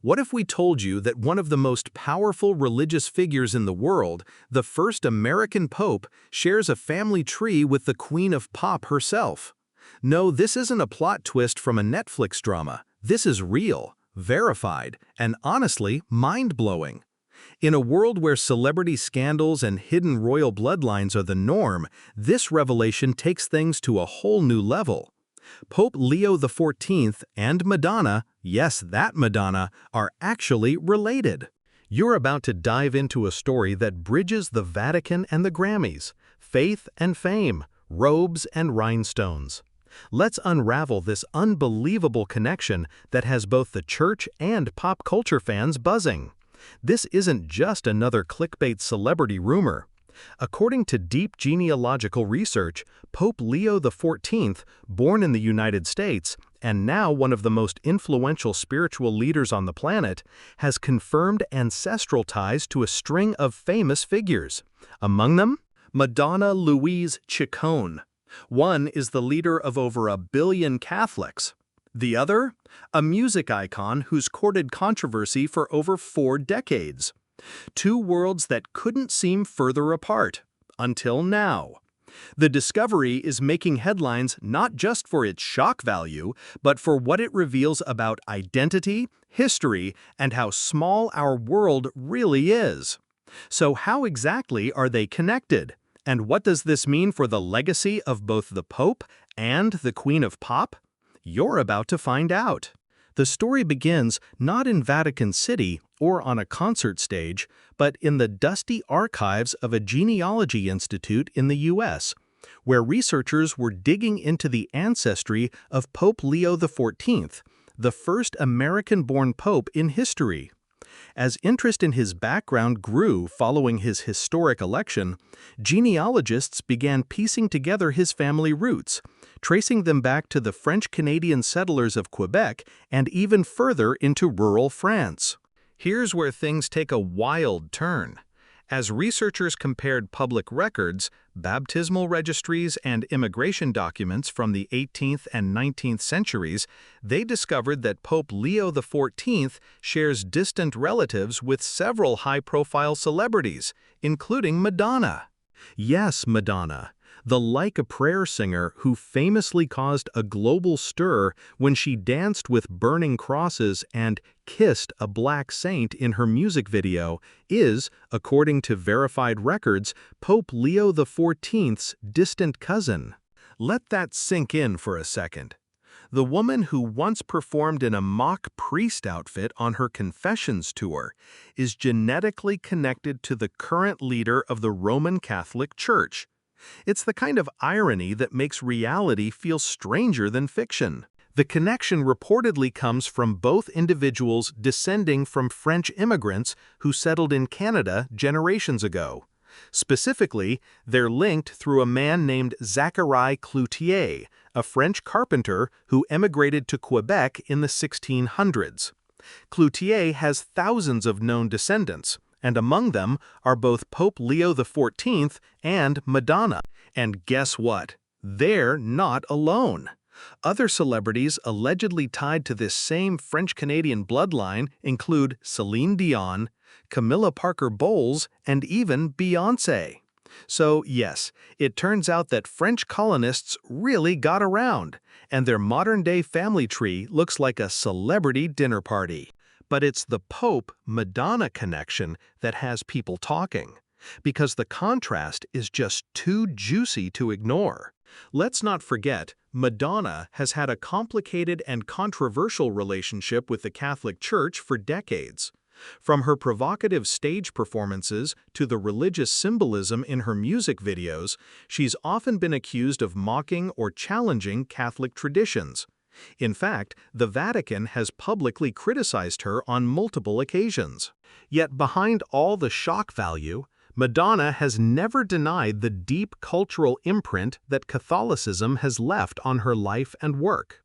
What if we told you that one of the most powerful religious figures in the world, the first American pope, shares a family tree with the Queen of Pop herself? No, this isn't a plot twist from a Netflix drama. This is real, verified, and honestly, mind-blowing. In a world where celebrity scandals and hidden royal bloodlines are the norm, this revelation takes things to a whole new level. Pope Leo XIV and Madonna, yes, that Madonna, are actually related. You're about to dive into a story that bridges the Vatican and the Grammys, faith and fame, robes and rhinestones. Let's unravel this unbelievable connection that has both the church and pop culture fans buzzing. This isn't just another clickbait celebrity rumor. According to deep genealogical research, Pope Leo XIV, born in the United States and now one of the most influential spiritual leaders on the planet, has confirmed ancestral ties to a string of famous figures. Among them, Madonna Louise Ciccone. One is the leader of over 1 billion Catholics. The other, a music icon who's courted controversy for over 4 decades. Two worlds that couldn't seem further apart, until now. The discovery is making headlines not just for its shock value, but for what it reveals about identity, history, and how small our world really is. So how exactly are they connected? And what does this mean for the legacy of both the Pope and the Queen of Pop? You're about to find out. The story begins not in Vatican City or on a concert stage, but in the dusty archives of a genealogy institute in the U.S., where researchers were digging into the ancestry of Pope Leo XIV, the first American-born pope in history. As interest in his background grew following his historic election, genealogists began piecing together his family roots, tracing them back to the French-Canadian settlers of Quebec and even further into rural France. Here's where things take a wild turn. As researchers compared public records, baptismal registries, and immigration documents from the 18th and 19th centuries, they discovered that Pope Leo XIV shares distant relatives with several high-profile celebrities, including Madonna. Yes, Madonna, the Like a Prayer singer who famously caused a global stir when she danced with burning crosses and kissed a black saint in her music video, is, according to verified records, Pope Leo XIV's distant cousin. Let that sink in for a second. The woman who once performed in a mock priest outfit on her confessions tour is genetically connected to the current leader of the Roman Catholic Church. It's the kind of irony that makes reality feel stranger than fiction. The connection reportedly comes from both individuals descending from French immigrants who settled in Canada generations ago. Specifically, they're linked through a man named Zachary Cloutier, a French carpenter who emigrated to Quebec in the 1600s. Cloutier has thousands of known descendants, and among them are both Pope Leo XIV and Madonna. And guess what? They're not alone. Other celebrities allegedly tied to this same French-Canadian bloodline include Celine Dion, Camilla Parker Bowles, and even Beyoncé. So yes, it turns out that French colonists really got around, and their modern-day family tree looks like a celebrity dinner party. But it's the Pope-Madonna connection that has people talking, because the contrast is just too juicy to ignore. Let's not forget, Madonna has had a complicated and controversial relationship with the Catholic Church for decades. From her provocative stage performances to the religious symbolism in her music videos, she's often been accused of mocking or challenging Catholic traditions. In fact, the Vatican has publicly criticized her on multiple occasions. Yet behind all the shock value, Madonna has never denied the deep cultural imprint that Catholicism has left on her life and work.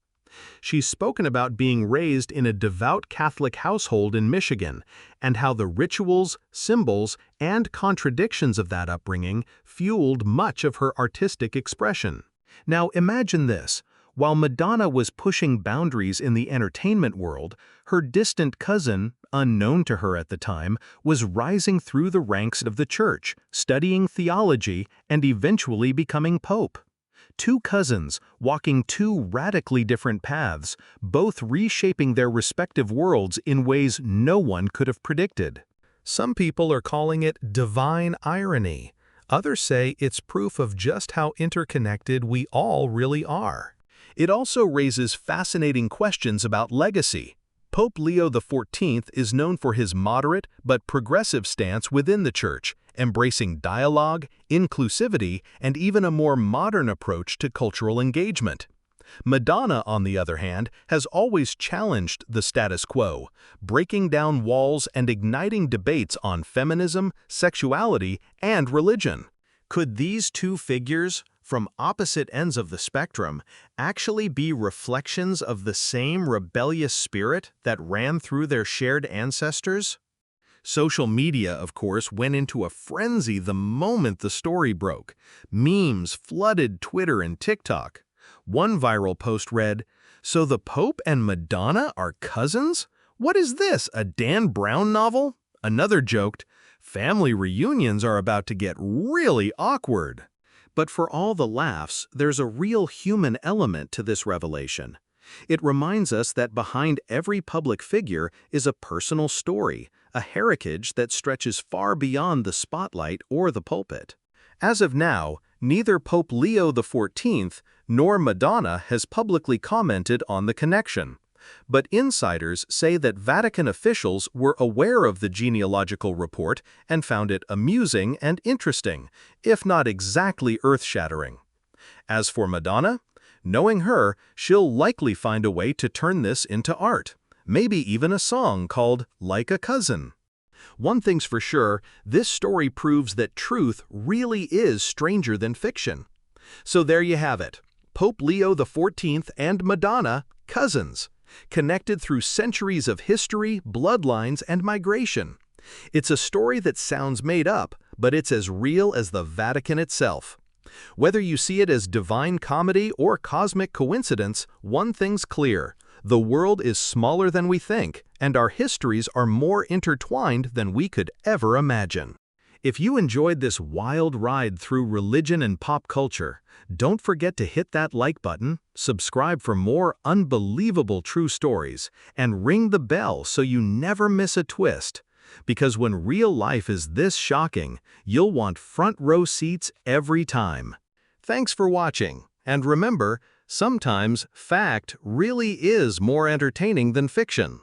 She's spoken about being raised in a devout Catholic household in Michigan and how the rituals, symbols, and contradictions of that upbringing fueled much of her artistic expression. Now imagine this. While Madonna was pushing boundaries in the entertainment world, her distant cousin, unknown to her at the time, was rising through the ranks of the church, studying theology, and eventually becoming pope. Two cousins, walking two radically different paths, both reshaping their respective worlds in ways no one could have predicted. Some people are calling it divine irony. Others say it's proof of just how interconnected we all really are. It also raises fascinating questions about legacy. Pope Leo XIV is known for his moderate but progressive stance within the Church, embracing dialogue, inclusivity, and even a more modern approach to cultural engagement. Madonna, on the other hand, has always challenged the status quo, breaking down walls and igniting debates on feminism, sexuality, and religion. Could these two figures, from opposite ends of the spectrum, actually be reflections of the same rebellious spirit that ran through their shared ancestors? Social media, of course, went into a frenzy the moment the story broke. Memes flooded Twitter and TikTok. One viral post read, "So the Pope and Madonna are cousins? What is this, a Dan Brown novel?" Another joked, "Family reunions are about to get really awkward." But for all the laughs, there's a real human element to this revelation. It reminds us that behind every public figure is a personal story, a heritage that stretches far beyond the spotlight or the pulpit. As of now, neither Pope Leo XIV nor Madonna has publicly commented on the connection. But insiders say that Vatican officials were aware of the genealogical report and found it amusing and interesting, if not exactly earth-shattering. As for Madonna, knowing her, she'll likely find a way to turn this into art, maybe even a song called "Like a Cousin." One thing's for sure, this story proves that truth really is stranger than fiction. So there you have it, Pope Leo XIV and Madonna, cousins, connected through centuries of history, bloodlines, and migration. It's a story that sounds made up, but it's as real as the Vatican itself. Whether you see it as divine comedy or cosmic coincidence, one thing's clear: the world is smaller than we think, and our histories are more intertwined than we could ever imagine. If you enjoyed this wild ride through religion and pop culture, don't forget to hit that like button, subscribe for more unbelievable true stories, and ring the bell so you never miss a twist. Because when real life is this shocking, you'll want front row seats every time. Thanks for watching, and remember, sometimes fact really is more entertaining than fiction.